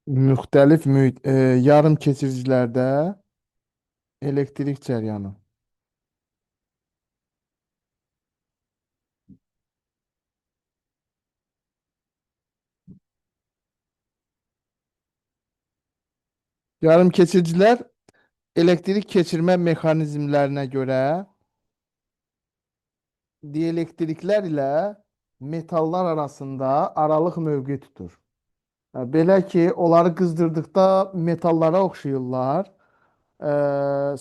Müxtəlif yarım keçiricilərdə elektrik cəryanı. Yarım keçiricilər elektrik keçirmə mexanizmlərinə görə dielektriklər ilə metallar arasında aralıq mövqe tutur. Belə ki, onları qızdırdıqda metallara oxşayırlar,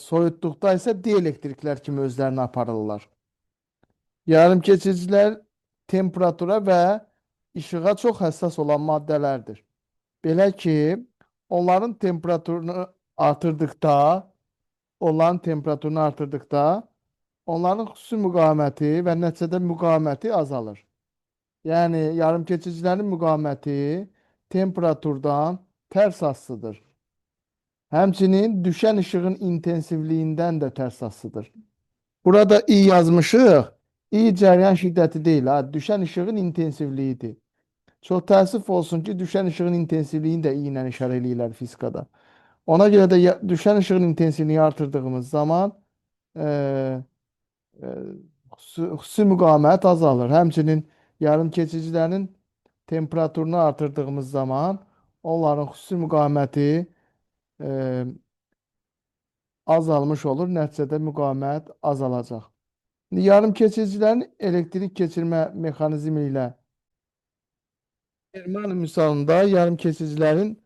soyutduqda isə dielektriklər kimi özlərini aparırlar. Yarım keçiricilər temperatura və işığa çox həssas olan maddələrdir. Belə ki, onların temperaturunu artırdıqda, onların temperaturunu artırdıqda, onların xüsusi müqaməti və nəticədə müqaməti azalır. Yəni, yarımkeçicilərin müqaməti temperaturdan tərs asılıdır. Həmçinin düşən işığın intensivliyindən də tərs asılıdır. Burada I yazmışıq. I cəryan şiddəti deyil, ha, düşən işığın intensivliyidir. Çox təəssüf olsun ki, düşən işığın intensivliyini də I ilə işarə eləyirlər fizikada. Ona görə də düşən işığın intensivliyini artırdığımız zaman e, e, xüsusi müqavimət azalır. Həmçinin yarım keçicilərin temperaturunu artırdığımız zaman onların xüsusi müqaviməti e, azalmış olur. Nəticədə müqavimət azalacaq. Yarım keçicilərin elektrik keçirmə mexanizmi ilə Germanium misalında yarım keçicilərin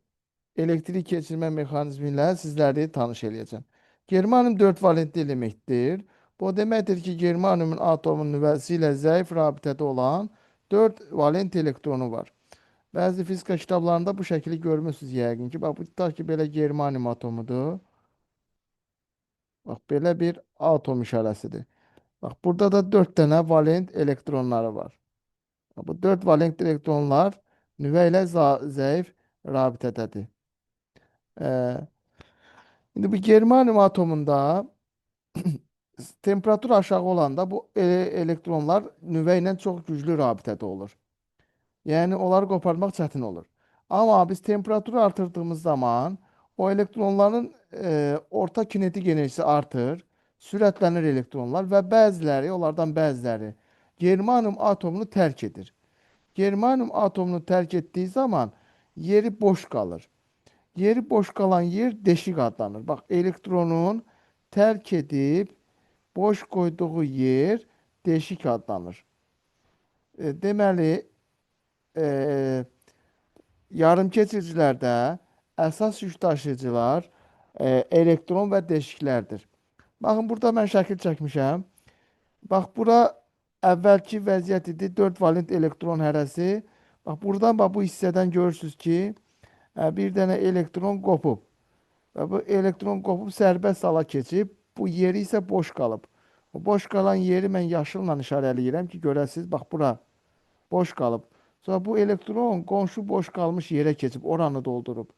elektrik keçirmə mexanizmi ilə sizləri tanış eləyəcəm. Germanium 4 valentli elementdir. Bu deməkdir ki, germaniumun atomun nüvəsi ilə zəif rabitədə olan 4 valent elektronu var. Bəzi fizika kitablarında bu şəkili görmüsünüz yəqin ki, bax bu tutaq ki, belə germanium atomudur. Bax belə bir atom işarəsidir. Bax burada da 4 dənə valent elektronları var. Bu 4 valent elektronlar nüvə ilə zəif rabitədədir. Ee, İndi bu germanium atomunda temperatur aşağı olanda bu elektronlar nüvə ilə çox güclü rabitədə olur. Yəni onları qoparmaq çətin olur. Amma biz temperaturu artırdığımız zaman o elektronların orta kinetik enerjisi artır, sürətlənir elektronlar və bəziləri, onlardan bəziləri germanium atomunu tərk edir. Germanium atomunu tərk etdiyi zaman yeri boş qalır. Yeri boş qalan yer deşik adlanır. Bax, elektronun tərk edib boş qoyduğu yer deşik adlanır. Deməli, e, yarımkeçiricilərdə əsas yük daşıyıcılar elektron və deşiklərdir. Baxın, burada mən şəkil çəkmişəm. Bax, bura əvvəlki vəziyyət idi, 4 valent elektron hərəsi. Bax, buradan bax, bu hissədən görürsünüz ki, bir dənə elektron qopub. Və bu elektron qopub sərbəst hala keçib, bu yeri isə boş qalıb. O boş qalan yeri mən yaşılla işarələyirəm ki, görəsiniz, bax bura boş qalıb. Sonra bu elektron qonşu boş qalmış yerə keçib, oranı doldurub.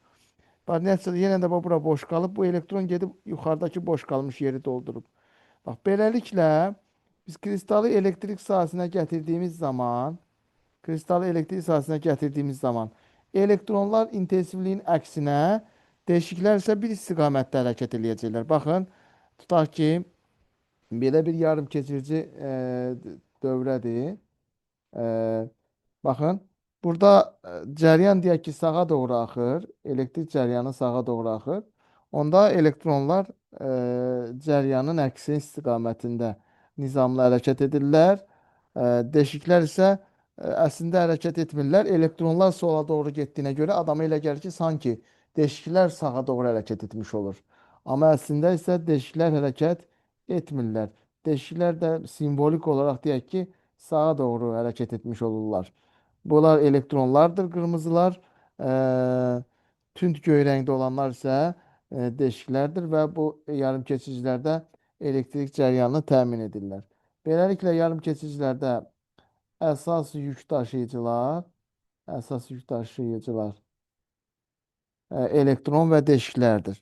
Bax, nəticədə yenə də bura boş qalıb, bu elektron gedib yuxarıdakı boş qalmış yeri doldurub. Bax, beləliklə biz kristalı elektrik sahəsinə gətirdiyimiz zaman, elektronlar intensivliyin əksinə, deşiklər isə bir istiqamətdə hərəkət eləyəcəklər. Baxın, tutaq ki, belə bir yarım keçirici dövrədir. E, Baxın, burada cəryan deyək ki, sağa doğru axır, elektrik cəryanı sağa doğru axır. Onda elektronlar cəryanın əksi istiqamətində nizamlı hərəkət edirlər. Deşiklər isə əslində hərəkət etmirlər. Elektronlar sola doğru getdiyinə görə adama elə gəlir ki, sanki deşiklər sağa doğru hərəkət etmiş olur. Amma əslində isə deşiklər hərəkət etmirlər. Deşiklər də simvolik olaraq deyək ki, sağa doğru hərəkət etmiş olurlar. Bunlar elektronlardır, qırmızılar. Tünd göy rəngdə olanlar isə deşiklərdir və bu yarım keçicilərdə elektrik cəryanını təmin edirlər. Beləliklə yarım keçicilərdə əsas yük daşıyıcılar, əsas yük daşıyıcılar elektron və deşiklərdir.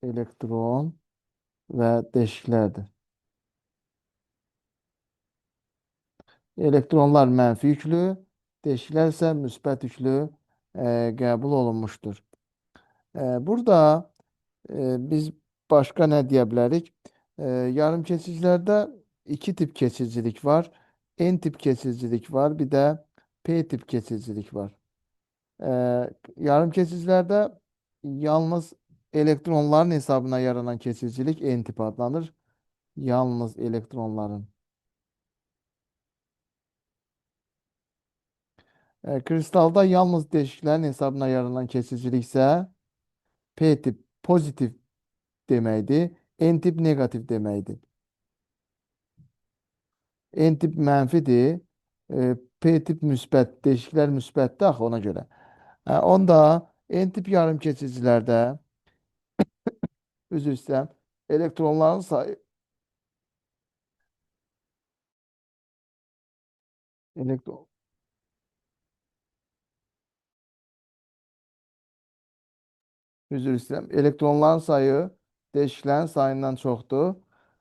Elektron və deşiklərdir. Elektronlar mənfi yüklü, Deşiklər isə müsbət yüklü qəbul olunmuşdur. Burada biz başqa nə deyə bilərik? Yarımkeçicilərdə iki tip keçicilik var. N tip keçicilik var, bir də P tip keçicilik var. Yarımkeçicilərdə yalnız elektronların hesabına yaranan keçicilik N tip adlanır. Yalnız elektronların. Kristalda yalnız deşiklərin hesabına yaranan keçicilik isə P tip pozitif deməkdir. N tip negativ deməkdir. N tip mənfidir. P tip müsbət. Deşiklər müsbətdir axı ona görə. Onda N tip yarım keçicilərdə üzr istəyirəm. Elektronların sayı elektron üzr istəyirəm. Elektronların sayı deşiklərin sayından çoxdur.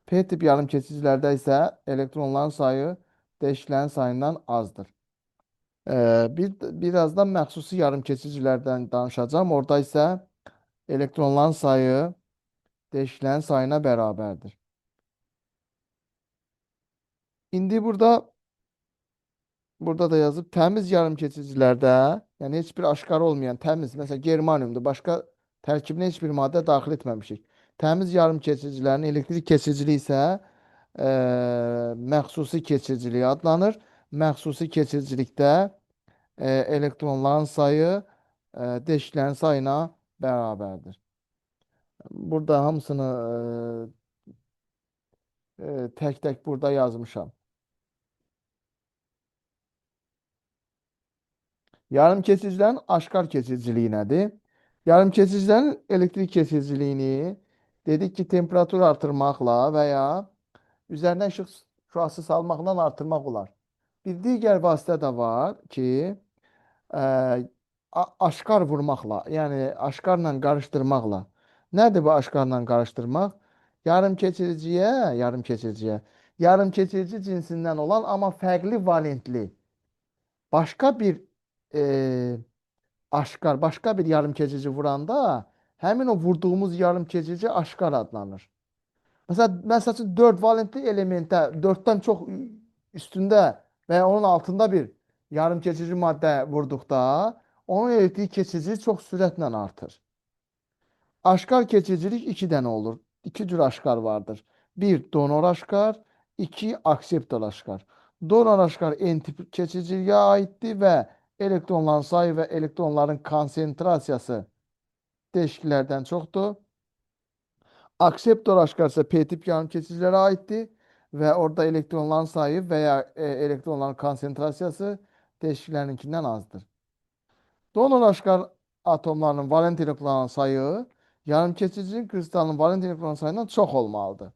P tip yarım keçicilərdə isə elektronların sayı deşiklərin sayından azdır. Birazdan məxsusi yarım keçicilərdən danışacağım. Orada isə elektronların sayı deşiklərin sayına bərabərdir. İndi burada da yazıb təmiz yarım keçicilərdə, yəni heç bir aşkar olmayan təmiz, məsələn germaniumdur, başqa tərkibinə heç bir maddə daxil etməmişik. Təmiz yarım keçicilərin elektrik keçiciliyi isə məxsusi keçiciliyi adlanır. Məxsusi keçicilikdə elektronların sayı deşiklərin sayına bərabərdir. Burada hamısını tək-tək burada yazmışam. Yarım keçicilərin aşkar keçiciliyi nədir? Yarım keçicilərin elektrik keçiciliyini dedik ki, temperatur artırmaqla və ya üzərinə işıq şüası salmaqla artırmaq olar. Bir digər vasitə də var ki, ə, aşkar vurmaqla, yəni aşkarla qarışdırmaqla. Nədir bu aşkarla qarışdırmaq? Yarım keçirici cinsindən olan, amma fərqli valentli başqa bir aşkar, başqa bir yarım keçici vuranda həmin o vurduğumuz yarım keçici aşkar adlanır. Məsəl üçün 4 valentli elementə 4-dən çox üstündə və ya onun altında bir yarım keçici maddə vurduqda onun elektrik keçiciliyi çox sürətlə artır. Aşkar keçicilik iki dənə olur. İki cür aşkar vardır. Bir donor aşkar, iki akseptor aşkar. Donor aşkar N tip keçiciliyə aiddir və elektronların sayı və elektronların konsentrasiyası deşiklərdən çoxdur. Akseptor aşkar isə P tip yarım keçicilərə aiddir və orada elektronların sayı və ya elektronların konsentrasiyası deşiklərinkindən azdır. Donor aşkar atomlarının valent elektronların sayı yarım keçicinin kristalının valent elektron sayından çox olmalıdır.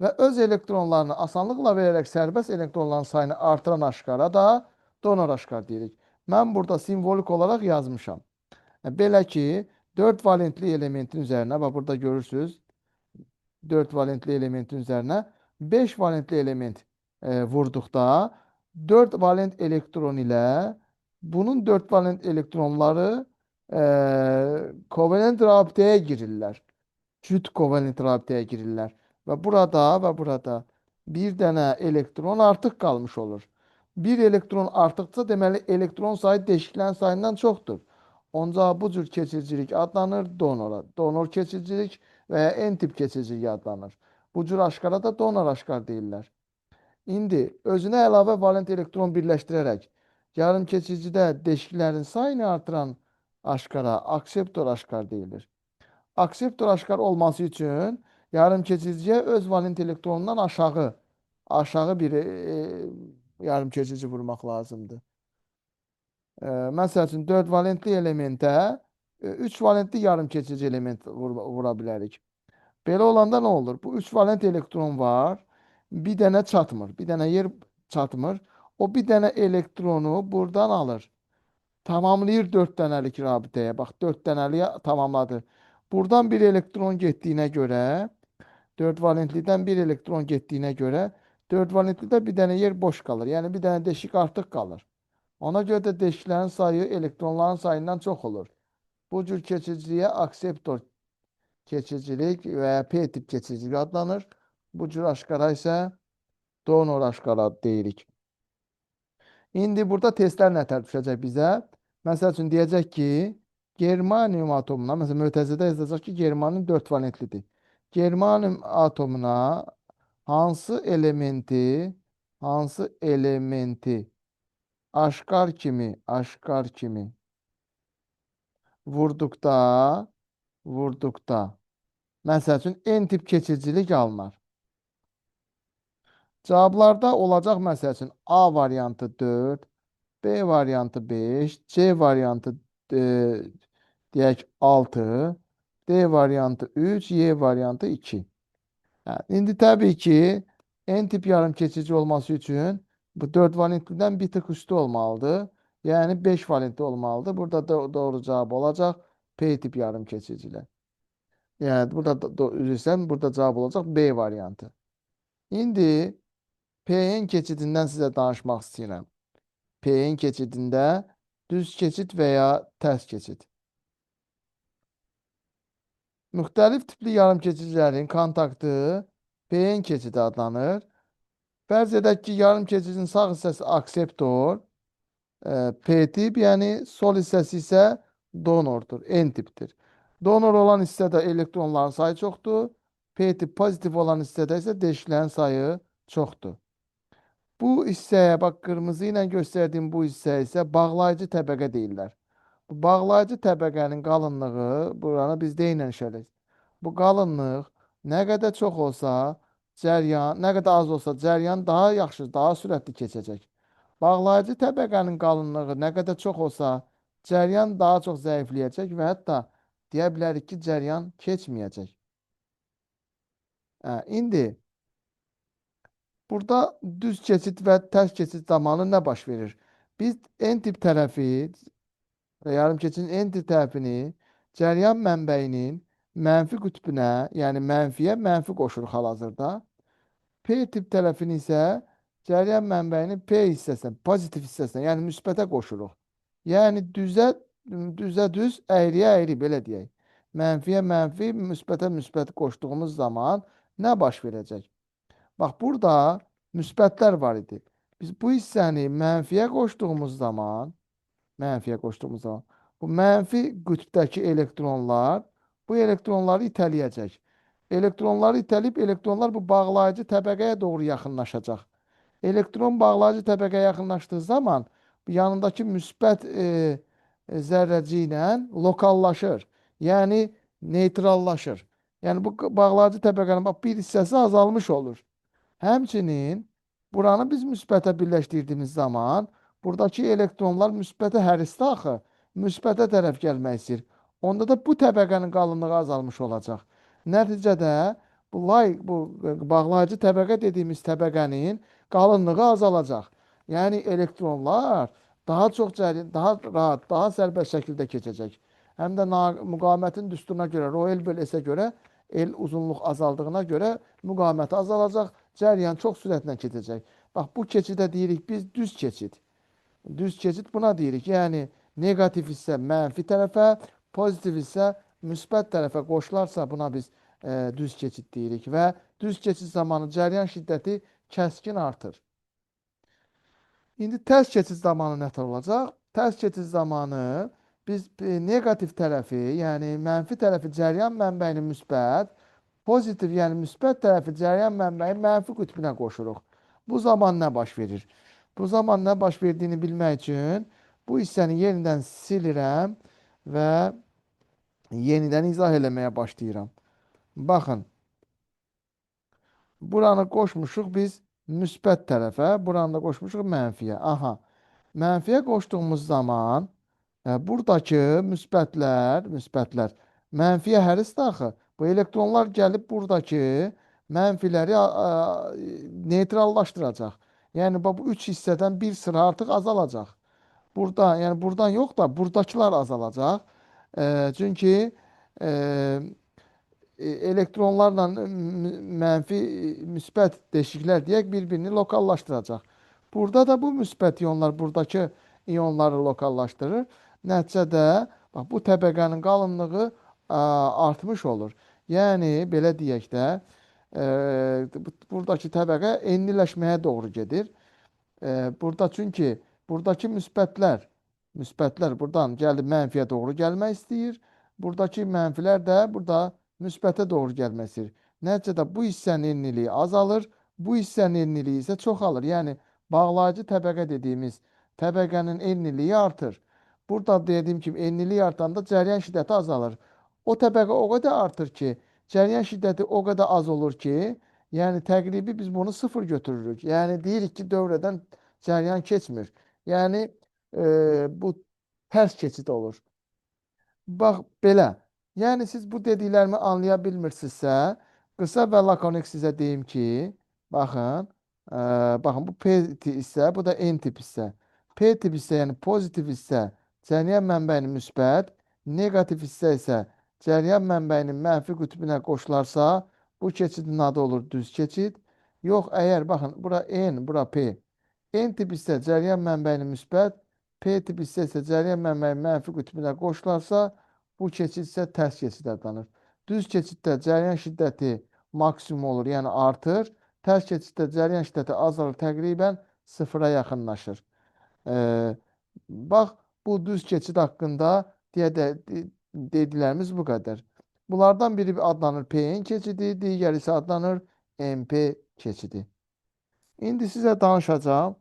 Və öz elektronlarını asanlıqla verərək sərbəst elektronların sayını artıran aşkara da donor aşkar deyirik. Mən burada simvolik olaraq yazmışam. Belə ki, 4 valentli elementin üzərinə, bax burada görürsünüz, 4 valentli elementin üzərinə 5 valentli element vurduqda 4 valent elektron ilə bunun 4 valent elektronları kovalent rabitəyə girirlər. Cüt kovalent rabitəyə girirlər. Və burada bir dənə elektron artıq qalmış olur. Bir elektron artıqsa deməli elektron sayı deşiklərin sayından çoxdur. Ancaq bu cür keçicilik adlanır donora. Donor keçicilik və ya N tip keçicilik adlanır. Bu cür aşkara da donor aşkar deyirlər. İndi özünə əlavə valent elektron birləşdirərək yarım keçicidə deşiklərin sayını artıran aşkara akseptor aşkar deyilir. Akseptor aşkar olması üçün yarım keçiciyə öz valent elektronundan aşağı bir yarım keçici vurmaq lazımdır. Məsəl üçün 4 valentli elementə 3 valentli yarım keçici element vura bilərik. Belə olanda nə olur? Bu 3 valent elektron var. Bir dənə çatmır. Bir dənə yer çatmır. O bir dənə elektronu buradan alır. Tamamlayır 4 dənəlik rabitəyə. Bax 4 dənəliyə tamamladı. Buradan bir elektron getdiyinə görə 4 valentlidən bir elektron getdiyinə görə 4 valentlidə bir dənə yer boş qalır. Yəni bir dənə deşik artıq qalır. Ona görə də deşiklərin sayı elektronların sayından çox olur. Bu cür keçiciliyə akseptor keçicilik və ya P tip keçicilik adlanır. Bu cür aşkara isə donor aşkara deyirik. İndi burada testlər nətər düşəcək bizə? Məsəl üçün deyəcək ki, germanium atomuna, məsələn, mötərizədə yazacaq ki, germanium 4 valentlidir. Germanium atomuna hansı elementi aşkar kimi vurduqda, vurduqda, məsəl üçün N tip keçicilik alınar. Cavablarda olacaq məsəl üçün A variantı 4, B variantı 5, C variantı e, deyək 6, D variantı 3, Y variantı 2. Hə, indi təbii ki, N tip yarım keçici olması üçün bu 4 valentlidən bir tık üstü olmalıdır. Yəni 5 valentli olmalıdır. Burada da doğru cavab olacaq P tip yarım keçicilər. Yəni burada üzrsən, burada cavab olacaq B variantı. İndi PN keçidindən sizə danışmaq istəyirəm. PN keçidində düz keçid və ya tərs keçid. Müxtəlif tipli yarım keçicilərin kontaktı PN keçidi adlanır. Fərz edək ki, yarım keçidin sağ hissəsi akseptor, P tip, yəni sol hissəsi isə donordur, N tipdir. Donor olan hissədə elektronların sayı çoxdur, P tip pozitiv olan hissədə isə deşiklərin sayı çoxdur. Bu hissəyə, bax, qırmızı ilə göstərdiyim bu hissə isə bağlayıcı təbəqə deyirlər. Bu bağlayıcı təbəqənin qalınlığı, buranı biz D ilə işarələyik. Bu qalınlıq nə qədər çox olsa, cəryan, nə qədər az olsa, cəryan daha yaxşı, daha sürətli keçəcək. Bağlayıcı təbəqənin qalınlığı nə qədər çox olsa, cəryan daha çox zəifləyəcək və hətta deyə bilərik ki, cəryan keçməyəcək. İndi burada düz keçid və tərs keçid zamanı nə baş verir? Biz N tip tərəfi və yarım keçidin N tip tərəfini cəryan mənbəyinin mənfi qütbünə, yəni mənfiyə mənfi qoşuruq hal-hazırda. P tip tərəfini isə cəryan mənbəyinin P hissəsinə, pozitiv hissəsinə, yəni müsbətə qoşuruq. Yəni düzə düz, əyriyə əyri, belə deyək. Mənfiyə mənfi, müsbətə müsbət qoşduğumuz zaman nə baş verəcək? Bax, burada müsbətlər var idi. Biz bu hissəni mənfiyə qoşduğumuz zaman, bu mənfi qütbdəki elektronlar bu elektronları itələyəcək. Elektronları itəlib, elektronlar bu bağlayıcı təbəqəyə doğru yaxınlaşacaq. Elektron bağlayıcı təbəqəyə yaxınlaşdığı zaman yanındakı müsbət zərrəci ilə lokallaşır. Yəni neytrallaşır. Yəni bu bağlayıcı təbəqənin bax, bir hissəsi azalmış olur. Həmçinin buranı biz müsbətə birləşdirdiyimiz zaman buradakı elektronlar müsbətə hərisdə axı müsbətə tərəf gəlmək istəyir. Onda da bu təbəqənin qalınlığı azalmış olacaq. Nəticədə bu bağlayıcı təbəqə dediyimiz təbəqənin qalınlığı azalacaq. Yəni elektronlar daha çox daha rahat, daha sərbəst şəkildə keçəcək. Həm də müqavimətin düsturuna görə, Royal böl-S-ə görə el uzunluq azaldığına görə müqaviməti azalacaq, cəryan çox sürətlə keçəcək. Bax, bu keçidə deyirik biz düz keçid. Düz keçid buna deyirik. Yəni negativ hissə mənfi tərəfə, pozitiv hissə müsbət tərəfə qoşularsa buna biz düz keçid deyirik və düz keçid zamanı cəryan şiddəti kəskin artır. İndi tərs keçid zamanı nətər olacaq? Tərs keçid zamanı biz negativ tərəfi, yəni mənfi tərəfi cəryan mənbəyinin müsbət, pozitiv, yəni müsbət tərəfi cəryan mənbəyin mənfi qütbünə qoşuruq. Bu zaman nə baş verir? Bu zaman nə baş verdiyini bilmək üçün bu hissəni yenidən silirəm və yenidən izah eləməyə başlayıram. Baxın, buranı qoşmuşuq biz müsbət tərəfə, buranı da qoşmuşuq mənfiyə. Aha, mənfiyə qoşduğumuz zaman buradakı müsbətlər mənfiyə hərisdir axı. Bu elektronlar gəlib buradakı mənfiləri neytrallaşdıracaq. Yəni bu üç hissədən bir sıra artıq azalacaq. Burada, yəni buradan yox da buradakılar azalacaq. Çünki elektronlarla mənfi müsbət deşiklər deyək bir-birini lokallaşdıracaq. Burada da bu müsbət iyonlar buradakı ionları lokallaşdırır. Nəticədə bax bu təbəqənin qalınlığı artmış olur. Yəni belə deyək də, buradakı təbəqə enliləşməyə doğru gedir. Burada çünki buradakı müsbətlər buradan gəlib mənfiyə doğru gəlmək istəyir. Buradakı mənfilər də burada müsbətə doğru gəlmək istəyir. Nəticədə bu hissənin enliliyi azalır, bu hissənin enliliyi isə çoxalır. Yəni bağlayıcı təbəqə dediyimiz təbəqənin enliliyi artır. Burada dediyim kimi enlilik artanda cəryan şiddəti azalır. O təbəqə o qədər artır ki, cəryan şiddəti o qədər az olur ki, yəni təqribi biz bunu sıfır götürürük. Yəni deyirik ki, dövrədən cəryan keçmir. Yəni bu tərs keçid olur. Bax belə. Yəni siz bu dediklərimi anlaya bilmirsinizsə, qısa və lakonik sizə deyim ki, baxın, baxın bu P tip hissə, bu da N tip hissə. P tip hissə, yəni pozitiv hissə cəryan mənbəyinin müsbət, negativ hissə isə cəryan mənbəyinin mənfi qütbünə qoşularsa, bu keçidin adı olur düz keçid. Yox, əgər baxın, bura N, bura P. N tip hissə cəryan mənbəyinin müsbət, P tip hissə isə cəryan mənbəyinin mənfi qütbünə qoşularsa, bu keçid isə tərs keçid adlanır. Düz keçiddə cəryan şiddəti maksimum olur, yəni artır. Tərs keçiddə cəryan şiddəti azalır, təqribən sıfıra yaxınlaşır. Bax, bu düz keçid haqqında dediklərimiz bu qədər. Bunlardan biri adlanır PN keçidi, digəri isə adlanır MP keçidi. İndi sizə danışacağım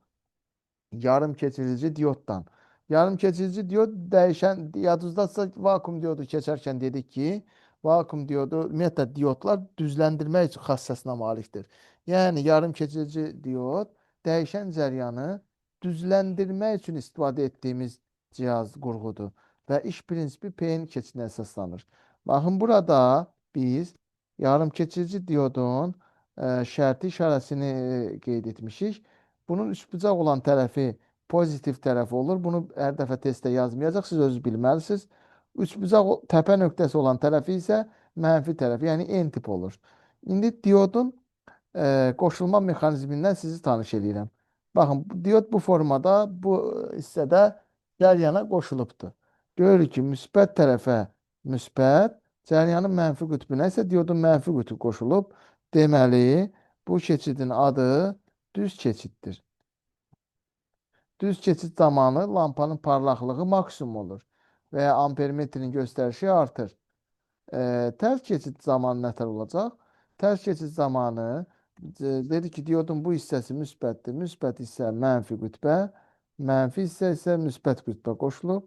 yarım keçirici dioddan. Yarım keçirici diod dəyişən, yadınızdadsa vakuum diodu keçərkən dedik ki, vakuum diodu, ümumiyyətlə diodlar düzləndirmək üçün xassəsinə malikdir. Yəni yarım keçirici diod dəyişən cəryanı düzləndirmək üçün istifadə etdiyimiz cihaz qurğudur və iş prinsipi PN keçidinə əsaslanır. Baxın, burada biz yarım keçirici diodun şərti işarəsini qeyd etmişik. Bunun üçbucaq olan tərəfi pozitiv tərəfi olur. Bunu hər dəfə testdə yazmayacaq, siz özünüz bilməlisiniz. Üçbucaq təpə nöqtəsi olan tərəfi isə mənfi tərəfi, yəni N tip olur. İndi diodun qoşulma mexanizmindən sizi tanış edirəm. Baxın, diod bu formada, bu hissədə cəryana qoşulubdur. Görürük ki, müsbət tərəfə müsbət, cəryanın mənfi qütbünə isə diodun mənfi qütbü qoşulub. Deməli, bu keçidin adı düz keçiddir. Düz keçid zamanı lampanın parlaqlığı maksimum olur və ya ampermetrin göstərişi artır. Tərs keçid zamanı nətər olacaq? Tərs keçid zamanı dedi ki, diodun bu hissəsi müsbətdir. Müsbət hissə mənfi qütbə, mənfi hissə isə müsbət qütbə qoşulub.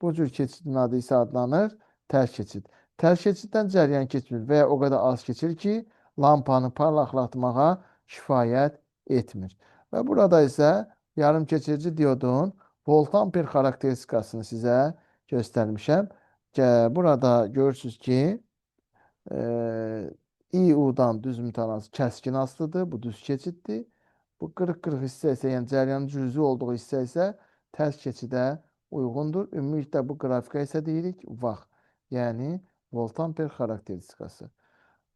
Bu cür keçidin adı isə adlanır tərs keçid. Tərs keçiddən cəryan keçmir və ya o qədər az keçir ki, lampanı parlaqlatmağa kifayət etmir. Və burada isə yarım keçirici diodun voltamper xarakteristikasını sizə göstərmişəm. Burada görürsünüz ki, İU-dan düz mütənazi kəskin asılıdır. Bu düz keçiddir. Bu qırıq-qırıq hissə isə, yəni cəryanın cüzi olduğu hissə isə tərs keçidə uyğundur. Ümumilikdə bu qrafika isə deyirik vaxt. Yəni voltamper xarakteristikası.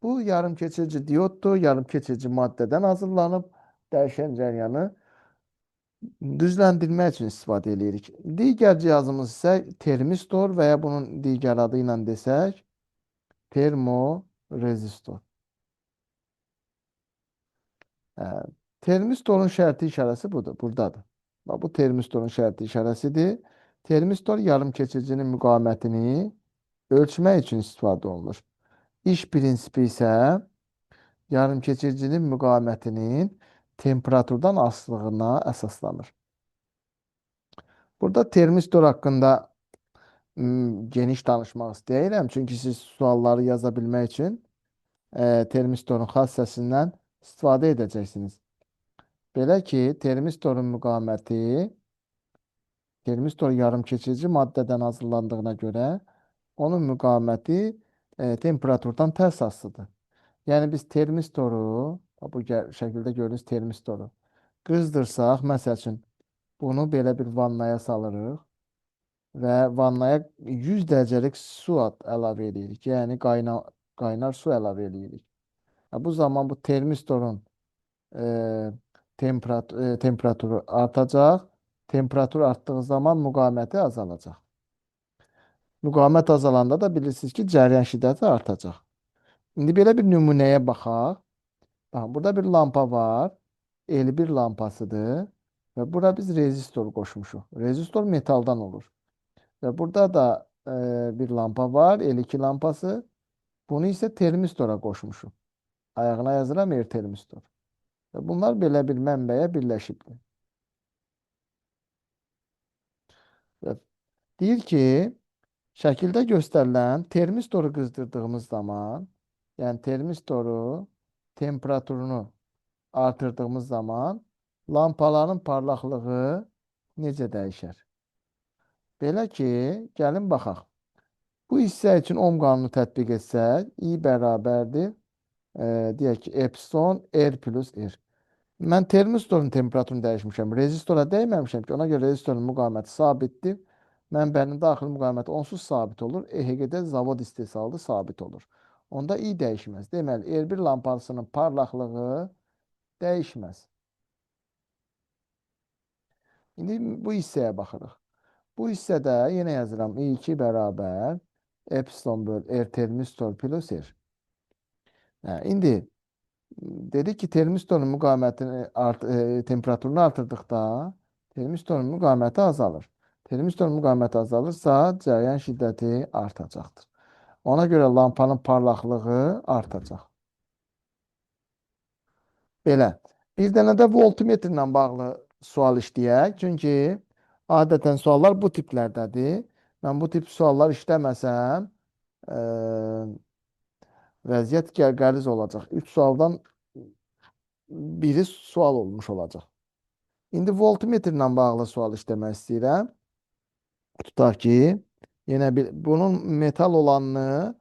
Bu yarım keçirici dioddur. Yarım keçirici maddədən hazırlanıb dəyişən cəryanı düzləndirmək üçün istifadə edirik. Digər cihazımız isə termistor və ya bunun digər adı ilə desək, termorezistor. Termistorun şərti işarəsi budur, buradadır. Bu termistorun şərti işarəsidir. Termistor yarım keçiricinin müqavimətini ölçmək üçün istifadə olunur. İş prinsipi isə yarım keçiricinin müqavimətinin temperaturdan asılılığına əsaslanır. Burada termistor haqqında geniş danışmaq istəyirəm. Çünki siz sualları yaza bilmək üçün termistorun xassəsindən istifadə edəcəksiniz. Belə ki, termistorun müqaviməti, termistor yarım keçirici maddədən hazırlandığına görə onun müqaviməti temperaturdan tərs asılıdır. Yəni biz termistoru, bu şəkildə gördüyünüz termistoru qızdırsaq, məsəl üçün bunu belə bir vannaya salırıq və vannaya 100 dərəcəlik su əlavə edirik. Yəni qaynar su əlavə edirik. Bu zaman bu termistorun temperaturu artacaq, Temperatur arttığı zaman müqaməti azalacaq. Müqavimət azalanda da bilirsiniz ki, cəryan şiddəti artacaq. İndi belə bir nümunəyə baxaq. Baxın, burada bir lampa var. 51 lampasıdır. Və bura biz rezistor qoşmuşuq. Rezistor metaldan olur. Və burada da bir lampa var. 52 lampası. Bunu isə termistora qoşmuşuq. Ayağına yazıram termistor. Və bunlar belə bir mənbəyə birləşibdir. Və deyir ki, şəkildə göstərilən termistoru qızdırdığımız zaman, yəni termistoru temperaturunu artırdığımız zaman lampaların parlaqlığı necə dəyişər? Belə ki, gəlin baxaq. Bu hissə üçün ohm qanunu tətbiq etsək, I bərabərdir, deyək ki, epsilon R plus R. Mən termistorun temperaturunu dəyişmişəm, rezistora dəyməmişəm ki, ona görə rezistorun müqaviməti sabitdir. Mənbənin daxili müqaviməti onsuz sabit olur, EHG-də zavod istehsalı sabit olur. Onda I dəyişməz. Deməli, R1 lampasının parlaqlığı dəyişməz. İndi bu hissəyə baxırıq. Bu hissədə yenə yazıram I2 bərabər epsilon böl R termistor plus R. İndi dedi ki, termistorun müqavimətini temperaturunu artırdıqda termistorun müqaviməti azalır. Termistorun müqaviməti azalırsa cəryan şiddəti artacaqdır. Ona görə lampanın parlaqlığı artacaq. Belə. Bir dənə də voltmetrlə bağlı sual işləyək. Çünki adətən suallar bu tiplərdədir. Mən bu tip suallar işləməsəm, vəziyyət qəliz olacaq. 3 sualdan biri sual olmuş olacaq. İndi voltmetrlə bağlı sual işləmək istəyirəm. Tutaq ki, yenə bunun metal olanını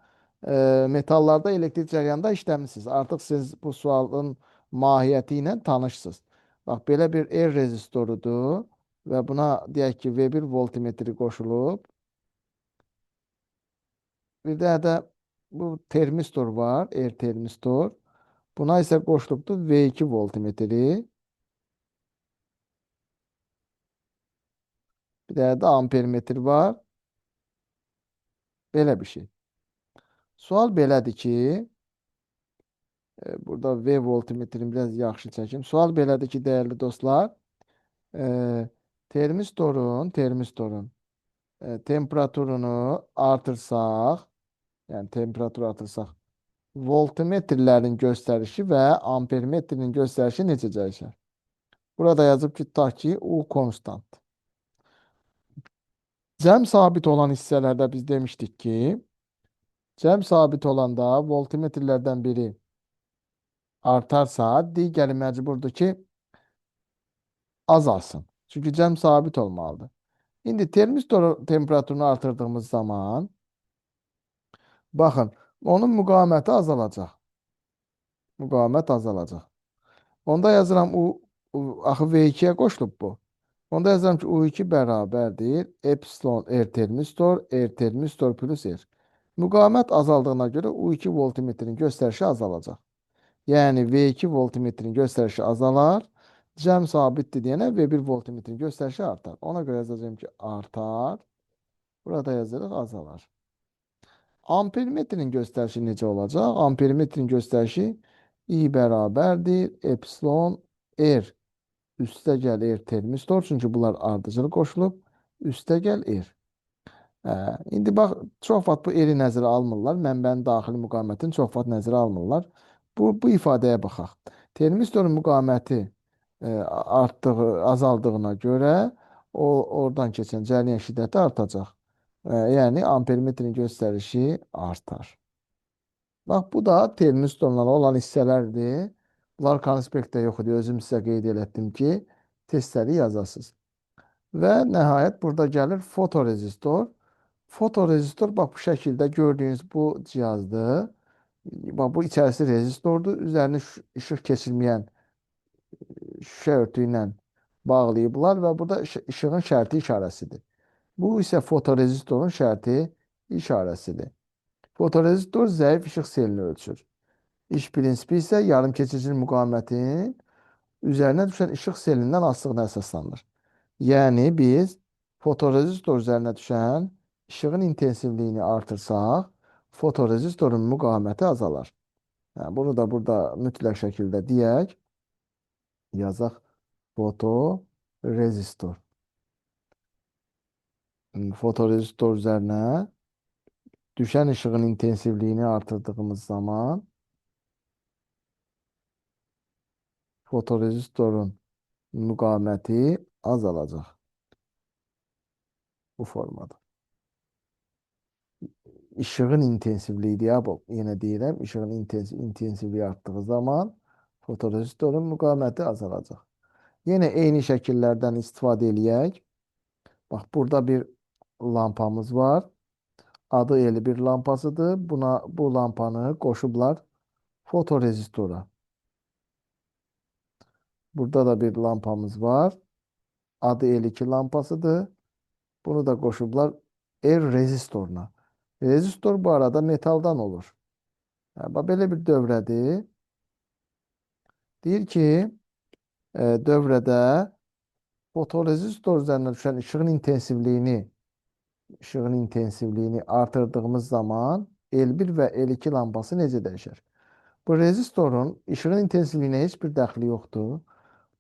metallarda elektrik cəryanında işləmişsiniz. Artıq siz bu sualın mahiyyəti ilə tanışsınız. Bax, belə bir R rezistorudur və buna deyək ki, V1 voltmetri qoşulub. Bir də bu termistor var, R termistor. Buna isə qoşulubdur V2 voltmetri. Bir də ampermetr var. Belə bir şey. Sual belədir ki, burada V voltmetrini biraz yaxşı çəkim. Sual belədir ki, dəyərli dostlar, termistorun temperaturunu artırsaq, yəni temperatur artırsaq, voltmetrlərin göstərişi və ampermetrin göstərişi necə dəyişər? Burada yazıb ki, tutaq ki, U konstant. Cəm sabit olan hissələrdə biz demişdik ki, cəm sabit olanda voltmetrlərdən biri artarsa, digəri məcburdur ki, azalsın. Çünki cəm sabit olmalıdır. İndi termistor temperaturunu artırdığımız zaman, baxın, onun müqaviməti azalacaq. Müqavimət azalacaq. Onda yazıram axı V2-yə qoşulub bu. Onda yazıram ki, U2 bərabərdir epsilon R termistor plus R. Müqavimət azaldığına görə U2 voltmetrin göstərişi azalacaq. Yəni V2 voltmetrin göstərişi azalar, cəm sabitdir deyənə V1 voltmetrin göstərişi artar. Ona görə yazacağım ki, artar. Burada yazırıq, azalar. Ampermetrin göstərişi necə olacaq? Ampermetrin göstərişi I bərabərdir epsilon R üstəgəl R termistor. Çünki bunlar ardıcıl qoşulub. Üstəgəl R. İndi bax, çox vaxt bu R-i nəzərə almırlar. Mənbənin daxili müqavimətini çox vaxt nəzərə almırlar. Bu ifadəyə baxaq. Termistorun müqaviməti azaldığına görə oradan keçən cəryan şiddəti artacaq. Yəni ampermetrin göstərişi artar. Bax, bu da termistorla olan hissələrdir. Bunlar konspektdə yox idi. Özüm sizə qeyd etdim ki, testləri yazasınız. Və nəhayət burada gəlir fotorezistor. Fotorezistor bax bu şəkildə gördüyünüz bu cihazdır. Bax, bu içərisi rezistordur. Üzərini işıq keçirməyən şüşə örtüyü ilə bağlayıblar və burada işığın şərti işarəsidir. Bu isə fotorezistorun şərti işarəsidir. Fotorezistor zəif işıq selini ölçür. İş prinsipi isə yarım keçicinin müqavimətin üzərinə düşən işıq selindən asılığına əsaslanır. Yani biz fotorezistor üzerine düşen ışığın intensivliğini artırsak fotorezistorun muqaməti azalar. Yani bunu da burada mütləq şekilde diyək. Yazaq fotorezistor. Fotorezistor üzerine düşen ışığın intensivliğini artırdığımız zaman fotorezistorun muqaməti azalacaq bu formada. Işığın intensivliği diye bu. Yine diyelim ışığın intensivliği arttığı zaman fotorezistorun muqaməti azalacaq. Yine eyni şekillerden istifadə eləyək. Bak burada bir lampamız var. Adı eli bir lampasıdır. Bu lampanı qoşublar fotorezistora. Burada da bir lampamız var. Adı el2 lampasıdır. Bunu da qoşublar rezistoruna. Rezistor bu arada metaldan olur. Yani belə bir dövrədir. Deyir ki, dövrədə fotorezistor üzərinə düşən ışığın intensivliyini artırdığımız zaman L1 və L2 lampası necə dəyişir? Bu rezistorun ışığın intensivliyinə heç bir dəxli yoxdur.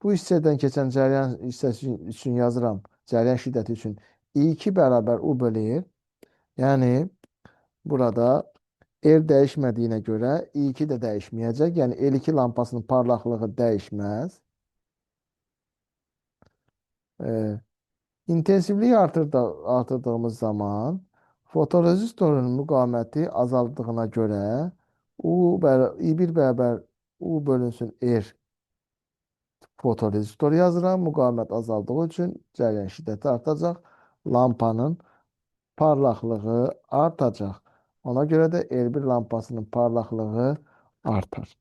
Bu hissədən keçən cəryan hissəsi üçün yazıram. Cəryan şiddəti üçün I2 bərabər U bölü R. Yəni burada R dəyişmədiyinə görə I2 də dəyişməyəcək. Yəni L2 lampasının parlaqlığı dəyişməz. E, intensivliyi artırdığımız zaman fotorezistorun müqaməti azaldığına görə I1 bərabər U bölünsün R fotorezistor yazıram. Müqavimət azaldığı üçün cəryan şiddəti artacaq. Lampanın parlaqlığı artacaq. Ona görə də L1 lampasının parlaqlığı artar.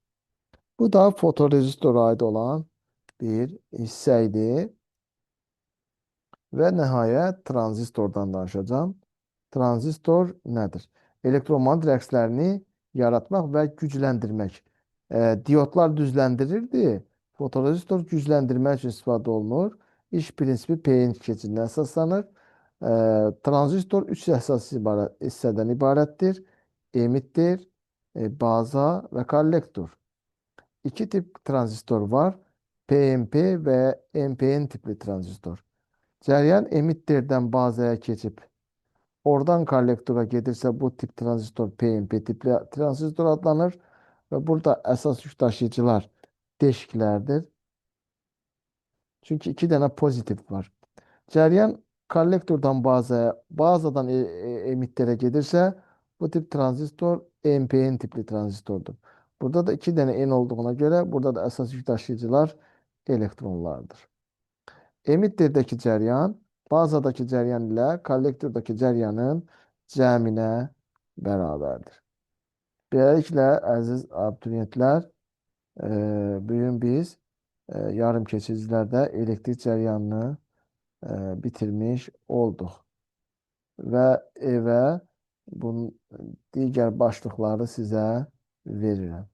Bu da fotorezistora aid olan bir hissə idi. Və nəhayət tranzistordan danışacağım. Tranzistor nədir? Elektromanyetik rəqslərini yaratmaq və gücləndirmək. Diodlar düzləndirirdi. Fotorezistor gücləndirmək üçün istifadə olunur. İş prinsipi P-in keçidinə əsaslanır. Tranzistor 3 əsas hissədən ibarətdir. Emittir, baza və kollektor. İki tip tranzistor var. PNP və NPN tipli tranzistor. Cəryan emitterdən bazaya keçib oradan kollektora gedirsə bu tip tranzistor PNP tipli tranzistor adlanır və burada əsas yük daşıyıcılar deşiklərdir. Çünki iki dənə pozitiv var. Cəryan kollektordan bazaya, bazadan emitterə gedirsə bu tip tranzistor NPN tipli tranzistordur. Burada da iki dənə N olduğuna görə burada da əsas yük daşıyıcılar elektronlardır. Emitterdəki cəryan bazadakı cəryan ilə kollektordakı cəryanın cəminə bərabərdir. Beləliklə, əziz abituriyentlər, bu gün biz yarım keçizlərdə elektrik cəryanını bitirmiş olduq. Və evə bunun digər başlıqları sizə verirəm.